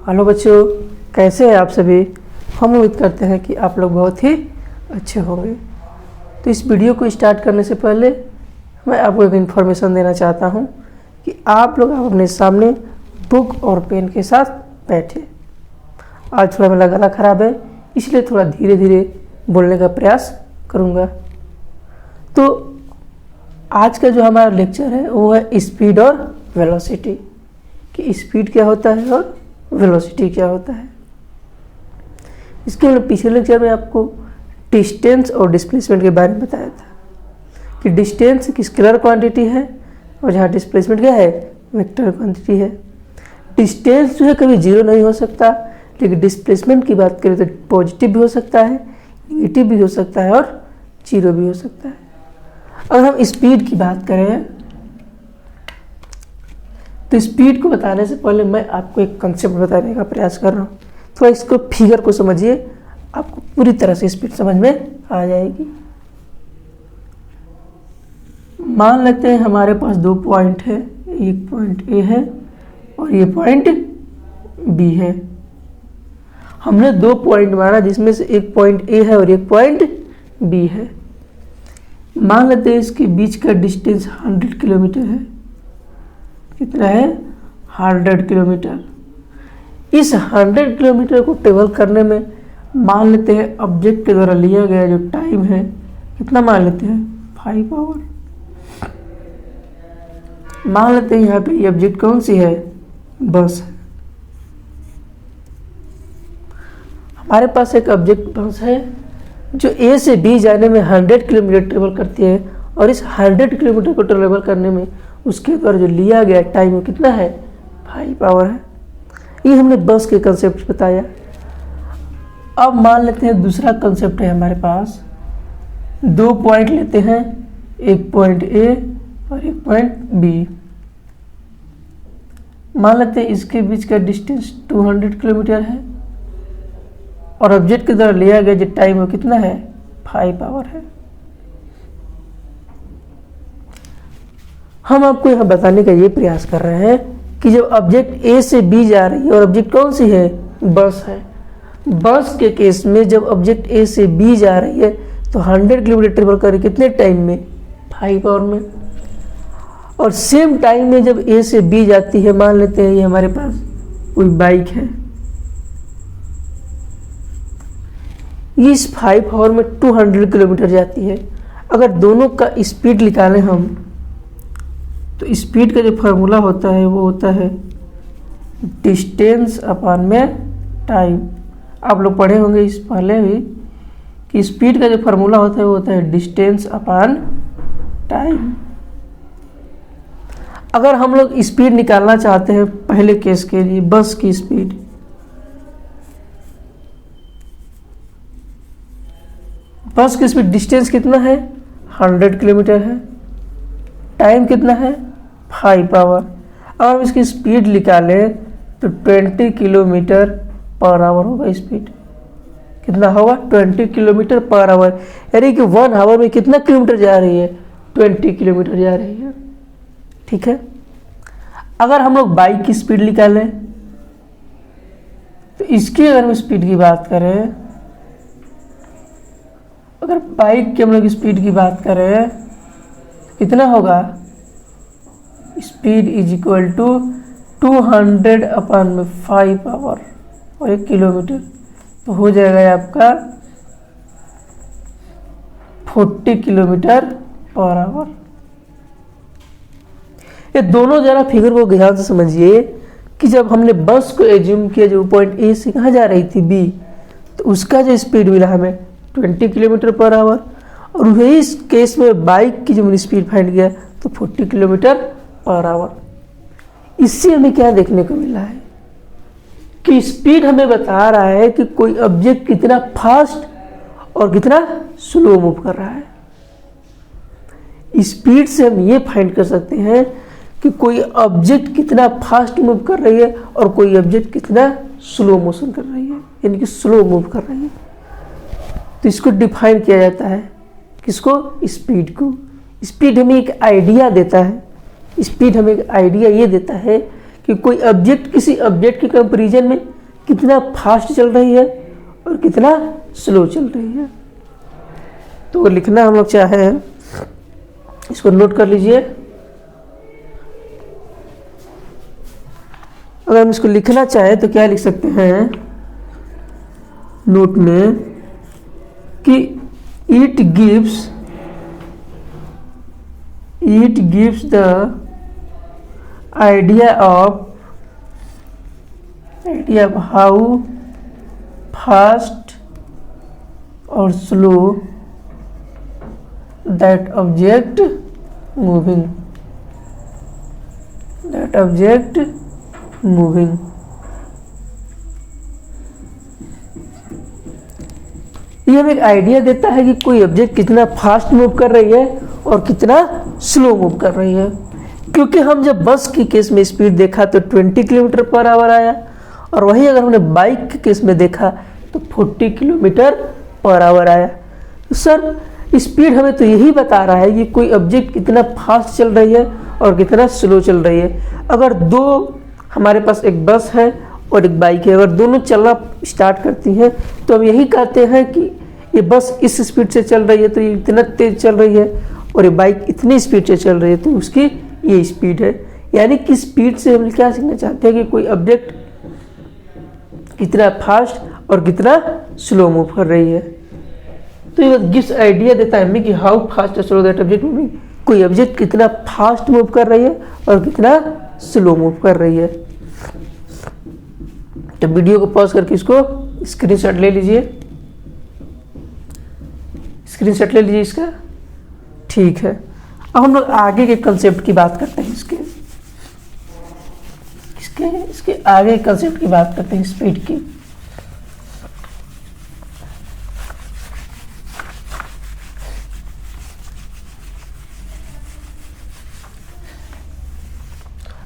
Hello बच्चों, कैसे हैं आप सभी। हम उम्मीद करते हैं कि आप लोग बहुत ही अच्छे होंगे। तो इस वीडियो को स्टार्ट करने से पहले मैं आपको एक इन्फॉर्मेशन देना चाहता हूं कि आप लोग अपने सामने बुक और पेन के साथ बैठे। आज थोड़ा मेरा गला खराब है, इसलिए थोड़ा धीरे धीरे बोलने का प्रयास करूंगा। तो आज का जो हमारा लेक्चर है वो है स्पीड और वेलोसिटी, कि स्पीड क्या होता है और वेलोसिटी क्या होता है। इसके हमने पिछले लेक्चर में आपको डिस्टेंस और डिस्प्लेसमेंट के बारे में बताया था कि डिस्टेंस एक स्केलर क्वांटिटी है और जहाँ डिस्प्लेसमेंट क्या है, वेक्टर क्वांटिटी है। डिस्टेंस जो है कभी जीरो नहीं हो सकता, लेकिन डिस्प्लेसमेंट की बात करें तो पॉजिटिव भी हो सकता है, निगेटिव भी हो सकता है और जीरो भी हो सकता है। अगर हम स्पीड की बात करें तो स्पीड को बताने से पहले मैं आपको एक कंसेप्ट बताने का प्रयास कर रहा हूँ। थोड़ा इसको फिगर को समझिए, आपको पूरी तरह से स्पीड समझ में आ जाएगी। मान लेते हैं हमारे पास दो पॉइंट है, एक पॉइंट ए है और ये पॉइंट बी है। हमने दो पॉइंट माना जिसमें से एक पॉइंट ए है और एक पॉइंट बी है। मान लेते हैं इसके बीच का डिस्टेंस 100 किलोमीटर है। कितना है? 100 किलोमीटर। इस 100 किलोमीटर को ट्रेवल करने में मान लेते हैं ऑब्जेक्ट के द्वारा लिया गया जो टाइम है, कितना मान लेते हैं? 5 आवर। मान लेते हैं यहाँ पे ये ऑब्जेक्ट कौन सी है? बस है। हमारे पास एक ऑब्जेक्ट बस है जो ए से बी जाने में 100 किलोमीटर ट्रेवल करती है और इस 100 किलोमीटर को ट्रेवल करने में उसके द्वारा जो लिया गया टाइम वो कितना है? 5 आवर है। ये हमने बस के कंसेप्ट बताया। अब मान लेते हैं दूसरा कंसेप्ट है हमारे पास। दो पॉइंट लेते हैं, एक पॉइंट ए और एक पॉइंट बी। मान लेते हैं इसके बीच का डिस्टेंस 200 किलोमीटर है और ऑब्जेक्ट के द्वारा लिया गया जो टाइम वो कितना है? 5 आवर है। हम आपको यह बताने का ये प्रयास कर रहे हैं कि जब ऑब्जेक्ट ए से बी जा रही है और ऑब्जेक्ट कौन सी है? बस है। बस के केस में जब ऑब्जेक्ट ए से बी जा रही है तो 100 किलोमीटर ट्रेवल करे कितने टाइम में? 5 आवर में। और सेम टाइम में जब ए से बी जाती है, मान लेते हैं ये हमारे पास कोई बाइक है, ये इस 5 आवर में 200 किलोमीटर जाती है। अगर दोनों का स्पीड निकालें हम तो स्पीड का जो फार्मूला होता है वो होता है डिस्टेंस अपॉन में टाइम। आप लोग पढ़े होंगे इस पहले भी कि स्पीड का जो फार्मूला होता है वो होता है डिस्टेंस अपॉन टाइम। अगर हम लोग स्पीड निकालना चाहते हैं पहले केस के लिए, बस की स्पीड, बस की स्पीड डिस्टेंस कितना है? 100 किलोमीटर है, टाइम कितना है? 5 आवर। अगर हम इसकी स्पीड निकालें तो 20 किलोमीटर पर आवर होगा। स्पीड कितना होगा? 20 किलोमीटर पर आवर। यानी कि 1 आवर में कितना किलोमीटर जा रही है? 20 किलोमीटर जा रही है। ठीक है। अगर हम लोग बाइक की स्पीड निकालें तो इसकी अगर हम स्पीड की बात करें, अगर बाइक की हम लोग स्पीड की बात करें कितना होगा? Speed is equal to 200 upon में 5 आवर और 1 किलोमीटर, तो हो जाएगा आपका 40 किलोमीटर पर आवर। ये दोनों जरा फिगर को ध्यान से समझिए कि जब हमने बस को एज्यूम किया जो पॉइंट ए से कहाँ जा रही थी? बी, तो उसका जो स्पीड मिला हमें 20 किलोमीटर पर आवर, और वही इस केस में बाइक की जो मैंने स्पीड फाइंड किया तो 40 किलोमीटर पर आवर। इससे हमें क्या देखने को मिला है कि स्पीड हमें बता रहा है कि कोई ऑब्जेक्ट कितना फास्ट और कितना स्लो मूव कर रहा है। स्पीड से हम ये फाइंड कर सकते हैं कि कोई ऑब्जेक्ट कितना फास्ट मूव कर रही है और कोई ऑब्जेक्ट कितना स्लो मोशन कर रही है, यानी कि स्लो मूव कर रही है। तो इसको डिफाइन किया जाता है, किसको? स्पीड को। स्पीड हमें एक आइडिया देता है। स्पीड हमें एक आइडिया ये देता है कि कोई ऑब्जेक्ट किसी ऑब्जेक्ट के कंपैरिजन में कितना फास्ट चल रही है और कितना स्लो चल रही है। तो लिखना हम लोग चाहें, इसको नोट कर लीजिए। अगर हम इसको लिखना चाहें तो क्या लिख सकते हैं नोट में कि it gives the idea of how fast और स्लो दैट ऑब्जेक्ट मूविंग ये हमें एक आइडिया देता है कि कोई ऑब्जेक्ट कितना फास्ट मूव कर रही है और कितना स्लो मूव कर रही है। क्योंकि हम जब बस की केस में स्पीड देखा तो 20 किलोमीटर पर आवर आया, और वही अगर हमने बाइक के केस में देखा तो 40 किलोमीटर पर आवर आया। तो सर स्पीड हमें तो यही बता रहा है कि कोई ऑब्जेक्ट कितना फास्ट चल रही है और कितना स्लो चल रही है। अगर दो हमारे पास एक बस है और एक बाइक है, अगर दोनों चलना स्टार्ट करती हैं तो हम यही कहते हैं कि ये बस इस स्पीड से चल रही है तो ये इतना तेज चल रही है, और ये बाइक इतनी स्पीड से चल रही है तो उसकी ये स्पीड है। यानी कि स्पीड से हम क्या सीखना चाहते हैं कि कोई ऑब्जेक्ट कितना फास्ट और कितना स्लो मूव कर रही है। तो ये गिव्स आइडिया देता है हमें कि हाउ फास्ट और स्लो दैट ऑब्जेक्ट मूविंग, कोई ऑब्जेक्ट कितना फास्ट मूव कर रही है और कितना स्लो मूव कर रही है। तो वीडियो को पॉज करके इसको स्क्रीनशॉट ले लीजिए, स्क्रीनशॉट ले लीजिए इसका। ठीक है, अब हम लोग आगे के कंसेप्ट की बात करते हैं। इसके आगे कंसेप्ट की बात करते हैं, स्पीड की।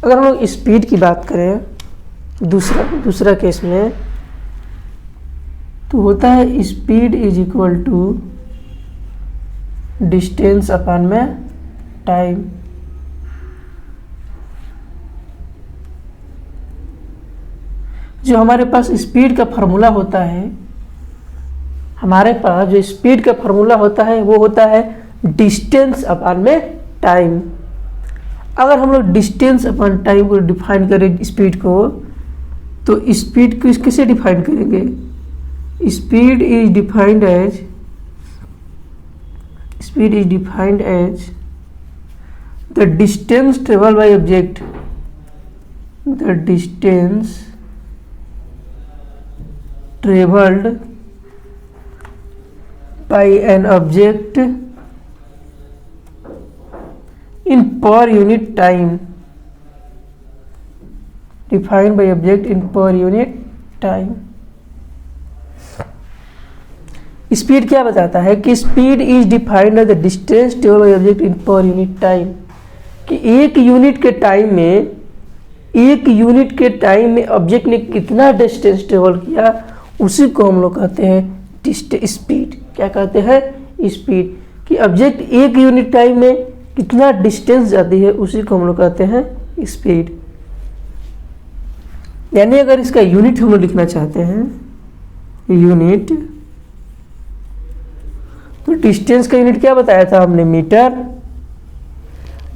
अगर हम लोग स्पीड की बात करें दूसरा केस में, तो होता है speed is equal to distance upon में टाइम। जो हमारे पास स्पीड का फार्मूला होता है, हमारे पास जो स्पीड का फार्मूला होता है वो होता है डिस्टेंस अपॉन में टाइम। अगर हम लोग डिस्टेंस अपॉन टाइम को डिफाइन करें स्पीड को, तो स्पीड को कैसे डिफाइन करेंगे? Speed is defined as the distance travel by object, the distance traveled by an object in per unit time, defined by object in per unit time। Speed क्या बताता है कि speed is defined as the distance travelled by object in per unit time, कि एक unit के time में object ने कितना डिस्टेंस ट्रेवल किया, उसी को हम लोग कहते हैं स्पीड। क्या कहते हैं? स्पीड। कि ऑब्जेक्ट एक यूनिट टाइम में कितना डिस्टेंस जाती है, उसी को हम लोग कहते हैं स्पीड। यानी अगर इसका यूनिट हम लोग लिखना चाहते हैं, यूनिट, तो डिस्टेंस का यूनिट क्या बताया था हमने? मीटर।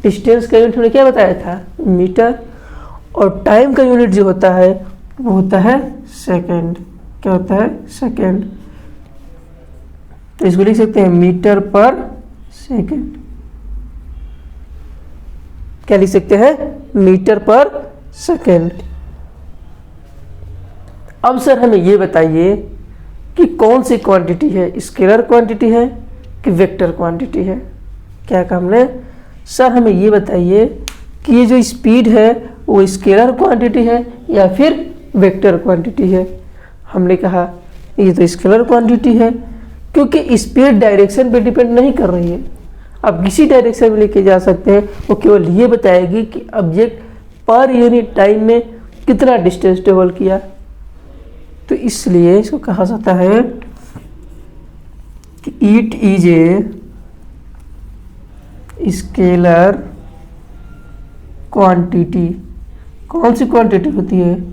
डिस्टेंस का यूनिट हमने क्या बताया था? मीटर। और टाइम का यूनिट जो होता है वो होता है सेकंड। क्या होता है? सेकंड। तो इसको लिख सकते हैं मीटर पर सेकंड। क्या लिख सकते हैं? मीटर पर सेकंड। अब सर हमें ये बताइए कि कौन सी क्वांटिटी है, स्केलर क्वांटिटी है कि वेक्टर क्वांटिटी है? क्या कहा हमने? सर हमें ये बताइए कि ये जो स्पीड है वो स्केलर क्वांटिटी है या फिर वेक्टर क्वांटिटी है? हमने कहा ये तो स्केलर क्वांटिटी है, क्योंकि स्पीड डायरेक्शन पे डिपेंड नहीं कर रही है। आप किसी डायरेक्शन में लेके जा सकते हैं, वो केवल ये बताएगी कि ऑब्जेक्ट पर यूनिट टाइम में कितना डिस्टेंस ट्रेवल किया। तो इसलिए इसको कहा जाता है कि it is a scalar quantity. कौन सी क्वांटिटी होती है?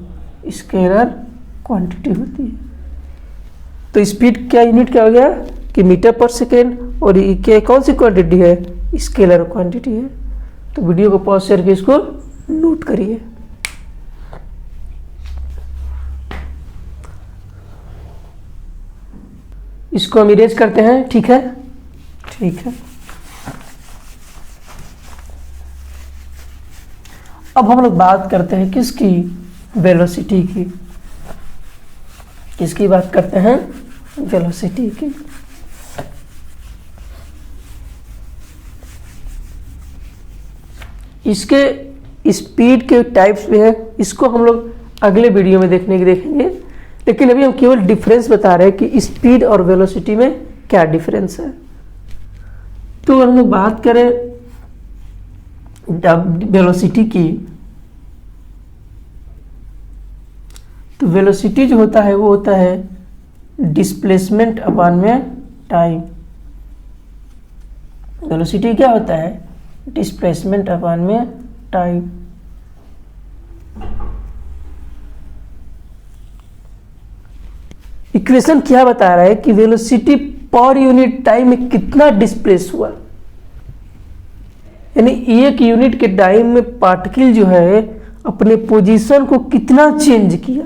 स्केलर क्वांटिटी होती है। तो स्पीड क्या यूनिट क्या हो गया कि मीटर पर सेकेंड, और ये क्या कौन सी क्वांटिटी है, स्केलर क्वांटिटी है। तो वीडियो को पॉज करके इसको नोट करिए। इसको हम इरेज करते हैं, ठीक है, ठीक है। अब हम लोग बात करते हैं किसकी, वेलोसिटी की। किसकी बात करते हैं, वेलोसिटी की। इसके स्पीड के टाइप्स भी हैं, इसको हम लोग अगले वीडियो में देखेंगे। लेकिन अभी हम केवल डिफरेंस बता रहे हैं कि स्पीड और वेलोसिटी में क्या डिफरेंस है। तो अगर हम लोग बात करें वेलोसिटी की, तो वेलोसिटी जो होता है वो होता है डिस्प्लेसमेंट अपॉन में टाइम। वेलोसिटी क्या होता है, डिस्प्लेसमेंट अपॉन में टाइम। इक्वेशन क्या बता रहा है कि वेलोसिटी पर यूनिट टाइम में कितना डिस्प्लेस हुआ, यानी एक यूनिट के टाइम में पार्टिकल जो है अपने पोजीशन को कितना चेंज किया।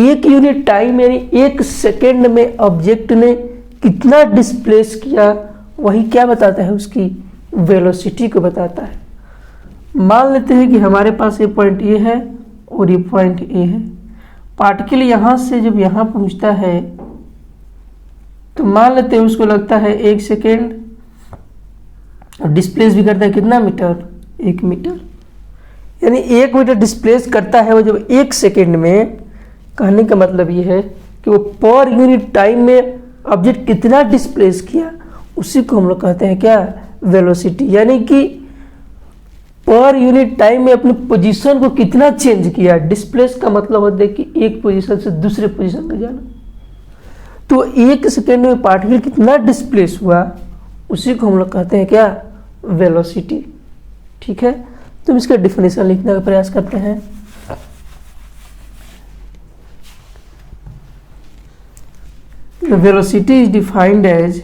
एक यूनिट टाइम यानी एक सेकेंड में ऑब्जेक्ट ने कितना डिस्प्लेस किया, वही क्या बताता है, उसकी वेलोसिटी को बताता है। मान लेते हैं कि हमारे पास ये पॉइंट ए है और ये पॉइंट ए है। पार्टिकल यहां से जब यहां पहुंचता है तो मान लेते हैं उसको लगता है 1 सेकेंड, और डिस्प्लेस भी करता है कितना मीटर, 1 मीटर। यानी 1 मीटर डिस्प्लेस करता है वो जब 1 सेकेंड में। कहने का मतलब ये है कि वो पर यूनिट टाइम में ऑब्जेक्ट कितना डिस्प्लेस किया, उसी को हम लोग कहते हैं क्या, वेलोसिटी। यानी कि पर यूनिट टाइम में अपनी पोजीशन को कितना चेंज किया। डिस्प्लेस का मतलब होता है कि एक पोजीशन से दूसरे पोजीशन में जाना। तो 1 सेकेंड में पार्टिकल कितना डिस्प्लेस हुआ, उसी को हम लोग कहते हैं क्या, वेलोसिटी। ठीक है, तो इसका डिफिनेशन लिखने का प्रयास करते हैं। The velocity is defined as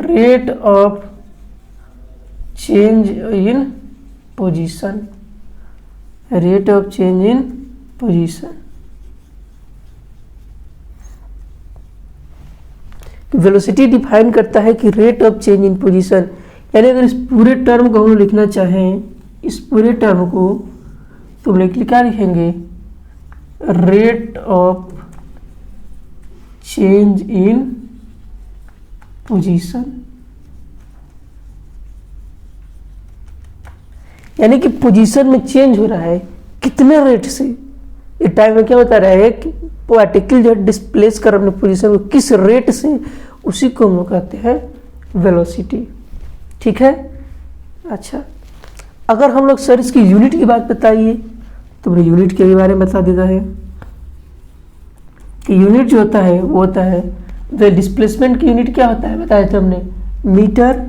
rate of change in position. Rate of change in position. Velocity define करता है कि rate of change in position, यानी अगर इस पूरे टर्म को हम लिखना चाहें, इस पूरे टर्म को, तो हम क्या लिखेंगे, rate of change in position. यानी कि पोजीशन में चेंज हो रहा है कितने रेट से। ये टाइम में क्या बता रहा है कि पार्टिकल जो डिस्प्लेस कर अपने पोजीशन को किस रेट से, उसी को हम लोग कहते हैं वेलोसिटी। ठीक है, अच्छा, अगर हम लोग सर इसकी यूनिट की बात बताइए, तो हमने यूनिट के बारे में बता देता है कि यूनिट जो होता है वो होता है, द डिस्प्लेसमेंट की यूनिट क्या होता है बताया था हमने, मीटर,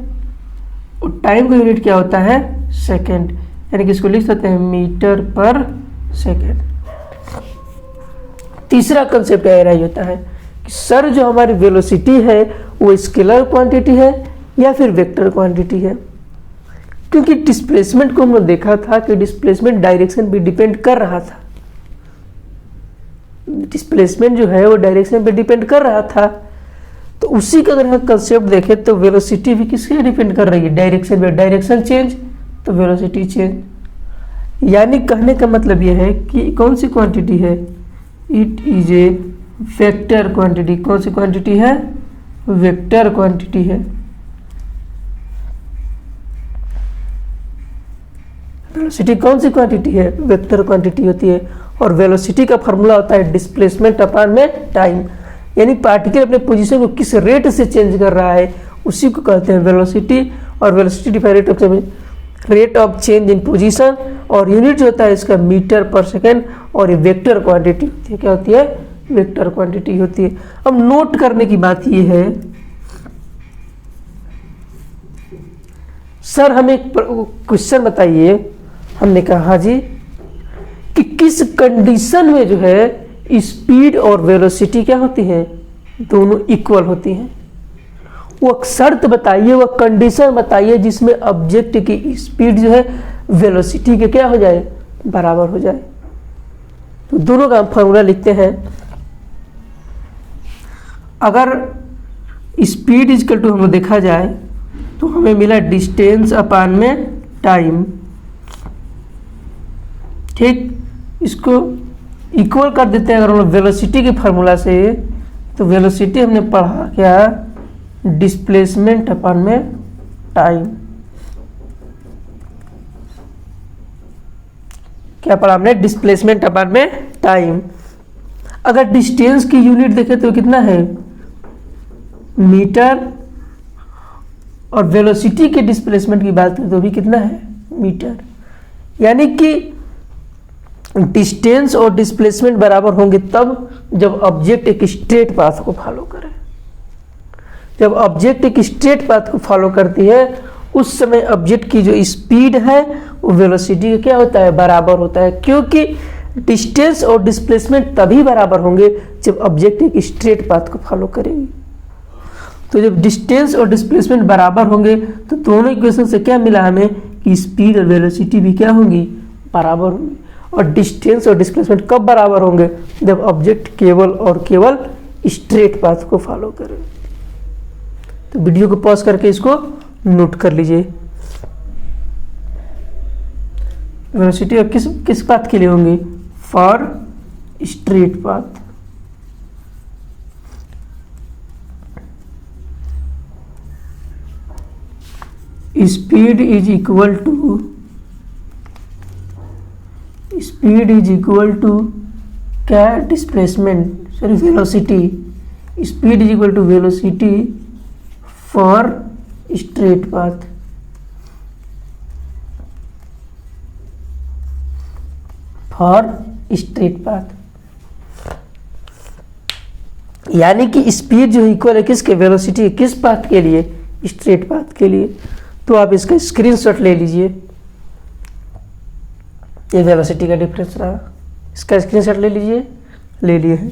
और टाइम का यूनिट क्या होता है, सेकेंड। यानी कि इसको लिख सकते हैं मीटर पर सेकेंड। तीसरा कंसेप्ट यही होता है कि सर जो हमारी वेलोसिटी है वो स्केलर क्वांटिटी है या फिर वेक्टर क्वांटिटी है। क्योंकि डिस्प्लेसमेंट को हमने देखा था कि डिस्प्लेसमेंट डायरेक्शन पे डिपेंड कर रहा था। डिस्प्लेसमेंट जो है वो डायरेक्शन पे डिपेंड कर रहा था, तो उसी का अगर हम कंसेप्ट देखें तो वेलोसिटी भी किसके डिपेंड कर रही है, डायरेक्शन पे। डायरेक्शन चेंज तो वेलोसिटी चेंज। यानी कहने का मतलब यह है कि कौन सी क्वांटिटी है, it is a vector quantity. कौन सी क्वांटिटी है, वेक्टर क्वांटिटी है। वेलोसिटी कौन सी क्वांटिटी है, वेक्टर क्वांटिटी होती है। और वेलोसिटी का फॉर्मूला होता है डिस्प्लेसमेंट अपॉन में टाइम। यानी पार्टिकल अपने पोजीशन को किस रेट से चेंज कर रहा है, उसी को कहते हैं वेलोसिटी। और velocity define rate of change in position, और यूनिट जो होता है इसका मीटर पर सेकेंड, और ये वेक्टर क्वांटिटी होती है। क्या होती है, वेक्टर क्वांटिटी होती है। अब नोट करने की बात ये है, सर हमें एक क्वेश्चन बताइए। हमने कहा हाँ जी, कि किस कंडीशन में जो है स्पीड और वेलोसिटी क्या होती है, दोनों इक्वल होती हैं। वो शर्त बताइए, वो कंडीशन बताइए जिसमें ऑब्जेक्ट की स्पीड जो है वेलोसिटी के क्या हो जाए, बराबर हो जाए। तो दोनों का हम फॉर्मूला लिखते हैं। अगर स्पीड इजकल टू हम देखा जाए तो हमें मिला डिस्टेंस अपान में टाइम, ठीक। इसको इक्वल कर देते हैं अगर हम लोग वेलोसिटी के फार्मूला से, तो वेलोसिटी हमने पढ़ा क्या, डिस्प्लेसमेंट अपान में टाइम। क्या पढ़ा हमने, डिस्प्लेसमेंट अपान में टाइम। अगर डिस्टेंस की यूनिट देखें तो कितना है, मीटर, और वेलोसिटी के डिस्प्लेसमेंट की बात करें तो भी कितना है, मीटर। यानी कि डिस्टेंस और डिस्प्लेसमेंट बराबर होंगे तब जब ऑब्जेक्ट एक स्ट्रेट पाथ को फॉलो करे। जब ऑब्जेक्ट एक स्ट्रेट पाथ को फॉलो करती है उस समय ऑब्जेक्ट की जो स्पीड है वो वेलोसिटी का क्या होता है, बराबर होता है। क्योंकि डिस्टेंस और डिस्प्लेसमेंट तभी बराबर होंगे जब ऑब्जेक्ट एक स्ट्रेट पाथ को फॉलो करेगी। तो जब डिस्टेंस और डिस्प्लेसमेंट बराबर होंगे तो दोनों इक्वेशन से क्या मिला हमें कि स्पीड और वेलोसिटी भी क्या होंगी, बराबर होंगी। और डिस्टेंस और डिस्प्लेसमेंट कब बराबर होंगे, जब ऑब्जेक्ट केवल और केवल स्ट्रेट पाथ को फॉलो करे। तो वीडियो को पॉज करके इसको नोट कर लीजिए। वेलोसिटी और किस पाथ के लिए होंगी, for straight path. Speed is equal to क्या, displacement, sorry velocity. Speed is equal to velocity for straight path. For straight path यानी कि स्पीड जो इक्वल है किसके, वेलोसिटी, किस पाथ के लिए, स्ट्रेट पाथ के लिए। तो आप इसका स्क्रीनशॉट ले लीजिए, ये वेलोसिटी का डिफरेंस रहा, इसका स्क्रीनशॉट ले लीजिए, ले लिए हैं।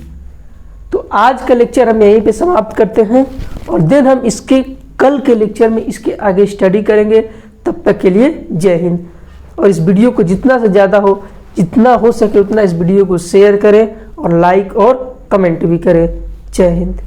तो आज का लेक्चर हम यहीं पे समाप्त करते हैं और देन हम इसके कल के लेक्चर में इसके आगे स्टडी करेंगे। तब तक के लिए जय हिंद। और इस वीडियो को जितना से ज़्यादा हो, जितना हो सके उतना इस वीडियो को शेयर करें और लाइक और कमेंट भी करें। जय हिंद।